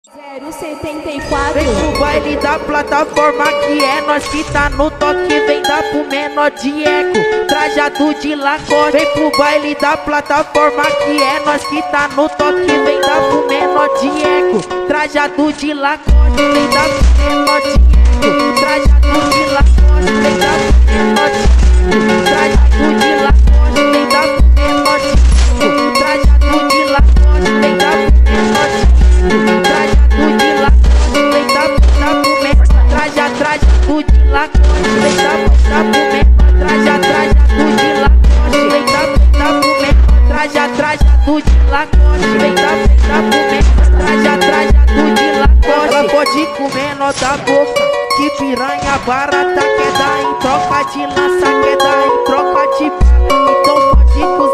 074. Vem pro baile da plataforma que é nós que tá no toque. Vem dar pro menor de eco, trajado de Lacoste. Vem pro baile da plataforma que é nós que tá no toque. Vem dar pro menor de eco, trajado de Lacoste. Vem dar pro menor de eco, trajado de Lacoste. Vem dar pro menor de eco, trajado de Lacoste. Vem dar pro menor de eco, trajado de Lacoste. Vem dar pro menor de eco, trajado de Lacoste. Vem dar pro menor, trajado de Lacoste. Vem dar pro menor, trajado de Lacoste. Vem dar pro menor, trajado de Lacoste. Vem dar pro menor, trajado de Lacoste. Ela pode comer nota boca, que piranha barata. Quer dar em troca de lança, quer dar em troca de bala. Então pode com os